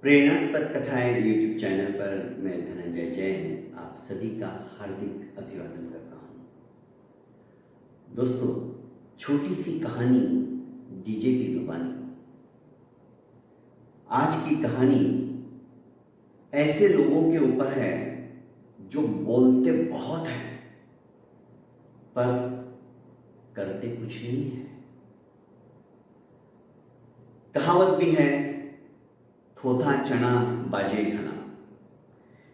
प्रेरणास्पद कथाएं YouTube channel पर मैं धनंजय जैन आप सभी का हार्दिक अभिवादन करता हूं। दोस्तों, छोटी सी कहानी डीजे की जुबानी। आज की कहानी ऐसे लोगों के ऊपर है जो बोलते बहुत हैं पर करते कुछ नहीं है। कहावत भी है, थोथा चना बाजे घना।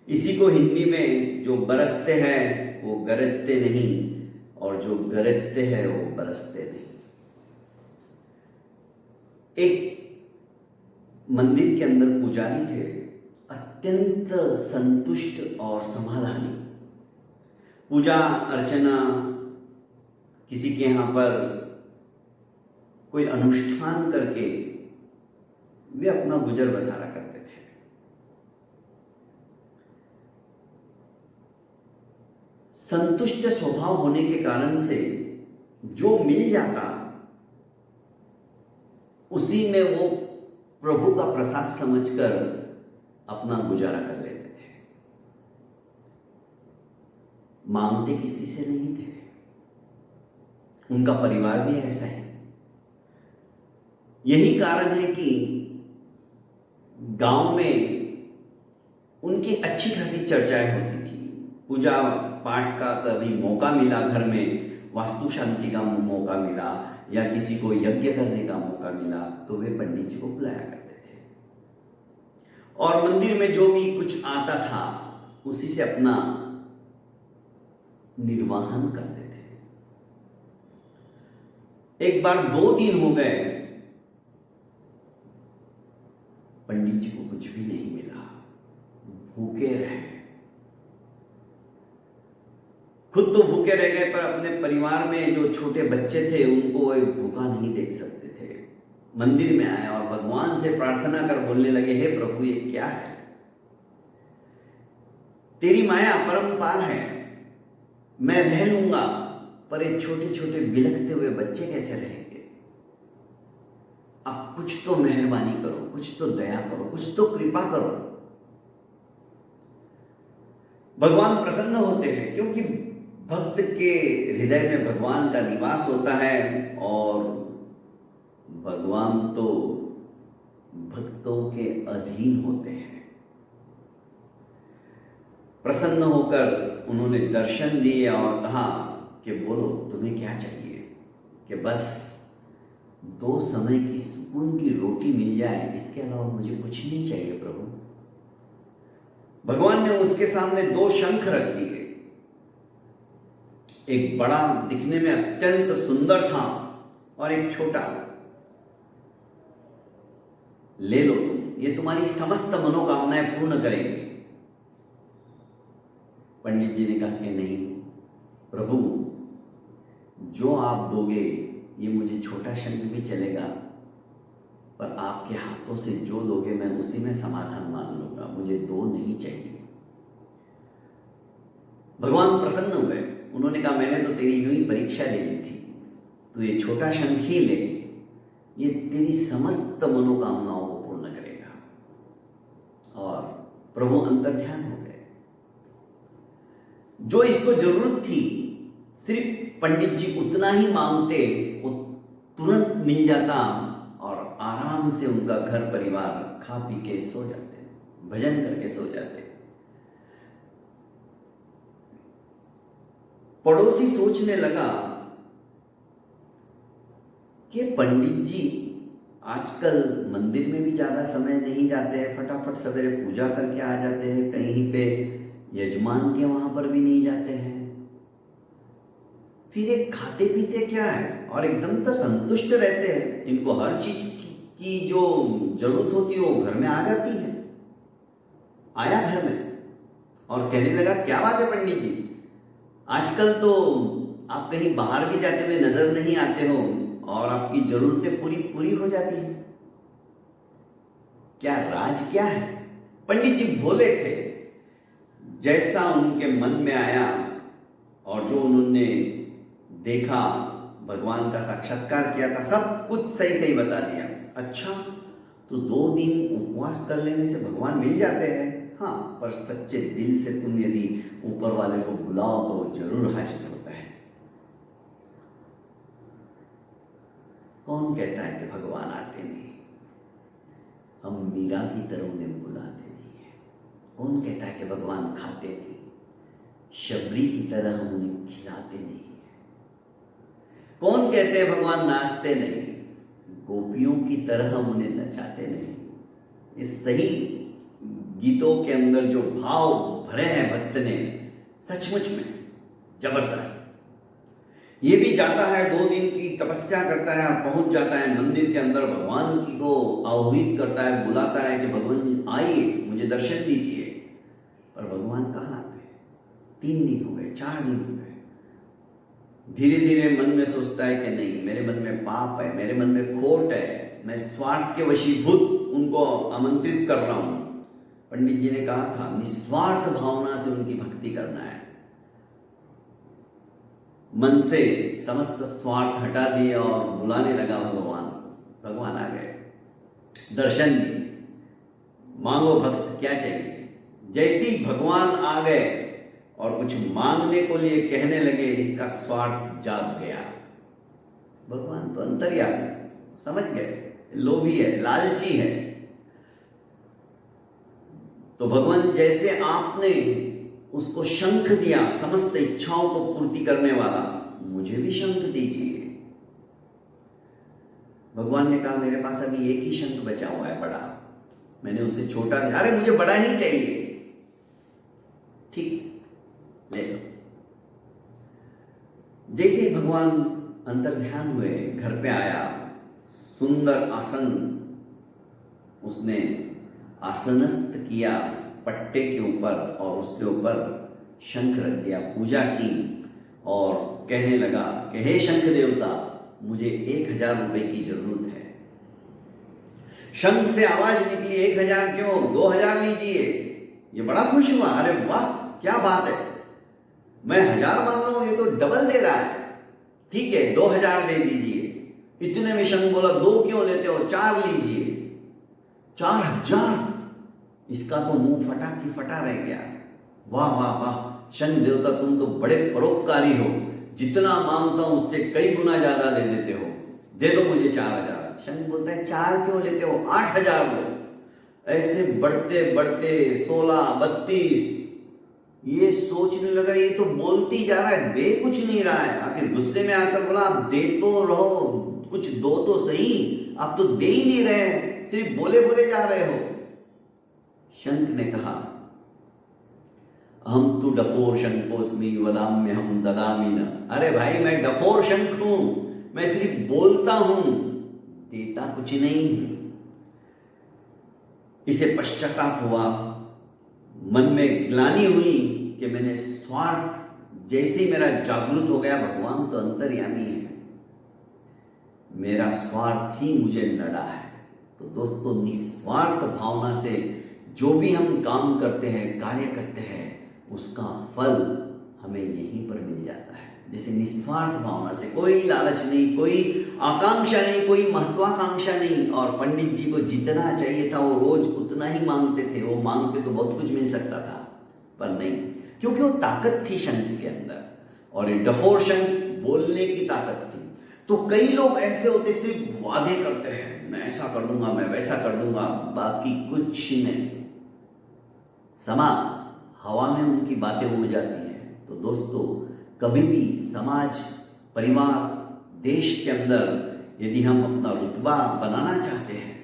इसी को हिंदी में जो बरसते हैं वो गरजते नहीं और जो गरजते हैं वो बरसते नहीं। एक मंदिर के अंदर पुजारी थे, अत्यंत संतुष्ट और समाधानी। पूजा अर्चना, किसी के यहां पर कोई अनुष्ठान करके वे अपना गुजर बसारा करते थे। संतुष्ट स्वभाव होने के कारण से जो मिल जाता उसी में वो प्रभु का प्रसाद समझकर अपना गुजारा कर लेते थे। मांगते किसी से नहीं थे। उनका परिवार भी ऐसा है। यही कारण है कि गांव में उनकी अच्छी खासी चर्चाएं होती थी। पूजा पाठ का कभी मौका मिला, घर में वास्तु शांति का मौका मिला या किसी को यज्ञ करने का मौका मिला तो वे पंडित जी को बुलाया करते थे और मंदिर में जो भी कुछ आता था उसी से अपना निर्वाहन करते थे। एक बार 2 दिन हो गए, पंडित जी को कुछ भी नहीं मिला। भूखे रहे, खुद तो भूखे रह गए पर अपने परिवार में जो छोटे बच्चे थे उनको वे भूखा नहीं देख सकते थे। मंदिर में आए और भगवान से प्रार्थना कर बोलने लगे, हे प्रभु, ये क्या है? तेरी माया अपरंपार है, मैं रह लूंगा पर ये छोटे छोटे बिलखते हुए बच्चे कैसे रहेंगे? आप कुछ तो मेहरबानी करो, कुछ तो दया करो, कुछ तो कृपा करो। भगवान प्रसन्न होते हैं क्योंकि भक्त के हृदय में भगवान का निवास होता है और भगवान तो भक्तों के अधीन होते हैं। प्रसन्न होकर उन्होंने दर्शन दिए और कहा कि बोलो, तुम्हें क्या चाहिए? कि बस 2 समय की सुकून की रोटी मिल जाए, इसके अलावा मुझे कुछ नहीं चाहिए प्रभु। भगवान ने उसके सामने 2 शंख रख दिए। एक बड़ा दिखने में अत्यंत सुंदर था और एक छोटा। ले लो तुम, ये तुम्हारी समस्त मनोकामनाएं पूर्ण करेंगे। पंडित जी ने कहा कि नहीं प्रभु, जो आप दोगे ये मुझे छोटा शंख भी चलेगा पर आपके हाथों से जो दोगे मैं उसी में समाधान मान लूंगा, मुझे 2 नहीं चाहिए। भगवान प्रसन्न हुए। उन्होंने कहा, मैंने तो तेरी यूं ही परीक्षा ले ली थी, तू ये छोटा शंख ही ले, ये तेरी समस्त मनोकामनाओं को पूर्ण करेगा। और प्रभु अंतर्ध्यान हो गए। जो इसको जरूरत थी, सिर्फ पंडित जी उतना ही मांगते, वो तुरंत मिल जाता और आराम से उनका घर परिवार खा पी के सो जाते, भजन करके सो जाते। पड़ोसी सोचने लगा कि पंडित जी आजकल मंदिर में भी ज्यादा समय नहीं जाते हैं, फटाफट सवेरे पूजा करके आ जाते हैं, कहीं पे यजमान के वहां पर भी नहीं जाते हैं, फिर ये खाते पीते क्या है और एकदम तो संतुष्ट रहते हैं। इनको हर चीज की जो जरूरत होती है वो घर में आ जाती है। आया घर में और कहने लगा, क्या बात है पंडित जी, आजकल तो आप कहीं बाहर भी जाते हुए नजर नहीं आते हो और आपकी जरूरतें पूरी पूरी हो जाती है, क्या राज क्या है? पंडित जी भोले थे। जैसा उनके मन में आया और जो उन्होंने देखा, भगवान का साक्षात्कार किया था, सब कुछ सही सही बता दिया। अच्छा, तो 2 दिन उपवास कर लेने से भगवान मिल जाते हैं। हाँ, पर सच्चे दिल से तुम यदि ऊपर वाले को बुलाओ तो जरूर हाजिर होता है। कौन कहता है कि भगवान आते नहीं? हम मीरा की तरह उन्हें बुलाते नहीं है। कौन कहता है कि भगवान खाते नहीं? शबरी की तरह हम उन्हें खिलाते नहीं है। कौन कहते हैं भगवान नाचते नहीं? गोपियों की तरह हम उन्हें नचाते नहीं। इस सही गीतों के अंदर जो भाव भरे हैं भक्त ने, सचमुच में जबरदस्त। ये भी जाता है 2 दिन की तपस्या करता है और पहुंच जाता है मंदिर के अंदर, भगवान की को आह्वान करता है, बुलाता है कि भगवान जी आइए, मुझे दर्शन दीजिए। पर भगवान कहाँ आते हैं? 3 दिन हो गए, 4 दिन हो गए। धीरे धीरे मन में सोचता है कि नहीं, मेरे मन में पाप है, मेरे मन में खोट है, मैं स्वार्थ के वशीभूत उनको आमंत्रित कर रहा हूं। पंडित जी ने कहा था निस्वार्थ भावना से उनकी भक्ति करना है। मन से समस्त स्वार्थ हटा दिए और बुलाने लगा भगवान। भगवान आ गए, दर्शन दिए। मांगो भक्त क्या चाहिए। जैसे ही भगवान आ गए और कुछ मांगने को लिए कहने लगे, इसका स्वार्थ जाग गया। भगवान तो अंतर्यामी, समझ गए, लोभी है, लालची है। तो भगवान जैसे आपने उसको शंख दिया समस्त इच्छाओं को पूर्ति करने वाला, मुझे भी शंख दीजिए। भगवान ने कहा मेरे पास अभी एक ही शंख बचा हुआ है, बड़ा, मैंने उसे छोटा दिया। अरे मुझे बड़ा ही चाहिए। ठीक, ले लो। जैसे ही भगवान अंतर्ध्यान हुए, घर पे आया, सुंदर आसन उसने आसनस्थ किया पट्टे के ऊपर और उसके ऊपर शंख रख दिया, पूजा की और कहने लगा कि हे शंख देवता, मुझे 1000 रुपए की जरूरत है। शंख से आवाज निकली, 1000 क्यों, 2000 लीजिए। ये बड़ा खुश हुआ, अरे वाह क्या बात है, मैं 1000 मांग रहा हूं, ये तो डबल दे रहा है। ठीक है 2000 दे दीजिए। इतने में शंख बोला 2 क्यों लेते हो, 4 लीजिए। 4000। इसका तो मुंह फटा की फटा रह गया। वाह वाह वाह, शंख देवता तुम तो बड़े परोपकारी हो, जितना मांगता हूं उससे कई गुना ज्यादा दे देते हो, दे दो मुझे 4000। शंख बोलता है 4 क्यों लेते हो, 8000 लो। ऐसे बढ़ते बढ़ते 16, 32, ये सोचने लगा ये तो बोलती जा रहा है, दे कुछ नहीं रहा है। आखिर गुस्से में आकर बोला आप दे तो रहो, कुछ दो तो सही, आप तो दे ही नहीं रहे, सिर्फ बोले बोले जा रहे हो। शंख ने कहा हम तू डफोर शंकोस्मी वदाम्य हम ददामी न। अरे भाई मैं डफोर शंख हूं, मैं सिर्फ बोलता हूं, देता कुछ नहीं। इसे पश्चाताप हुआ, मन में ग्लानि हुई कि मैंने स्वार्थ जैसे ही मेरा जागृत हो गया, भगवान तो अंतर्यामी है, मेरा स्वार्थ ही मुझे नड़ा है। तो दोस्तों निस्वार्थ भावना से जो भी हम काम करते हैं, कार्य करते हैं, उसका फल हमें यहीं पर मिल जाता है। जैसे निस्वार्थ भावना से, कोई लालच नहीं, कोई आकांक्षा नहीं, कोई महत्वाकांक्षा नहीं। और पंडित जी को जितना चाहिए था वो रोज उतना ही मांगते थे। वो मांगते तो बहुत कुछ मिल सकता था, पर नहीं, क्योंकि वो ताकत थी शंख के अंदर, और ये डफोर शंख बोलने की ताकत थी। तो कई लोग ऐसे होते सिर्फ वादे करते हैं, मैं ऐसा कर दूंगा, मैं वैसा कर दूंगा, बाकी कुछ नहीं। समा हवा में उनकी बातें उड़ जाती हैं। तो दोस्तों कभी भी समाज, परिवार, देश के अंदर यदि हम अपना रुतबा बनाना चाहते हैं,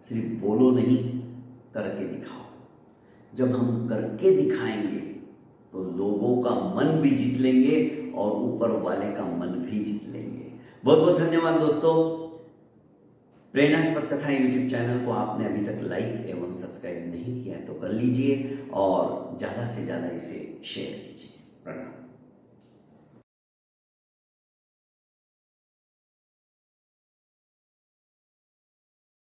सिर्फ बोलो नहीं, करके दिखाओ। जब हम करके दिखाएंगे तो लोगों का मन भी जीत लेंगे और ऊपर वाले का मन भी जीत लेंगे। बहुत बहुत धन्यवाद दोस्तों। प्रेरणास्पद कथा यूट्यूब चैनल को आपने अभी तक लाइक एवं सब्सक्राइब नहीं किया है तो कर लीजिए और ज़्यादा से ज़्यादा इसे शेयर कीजिए। प्रणाम।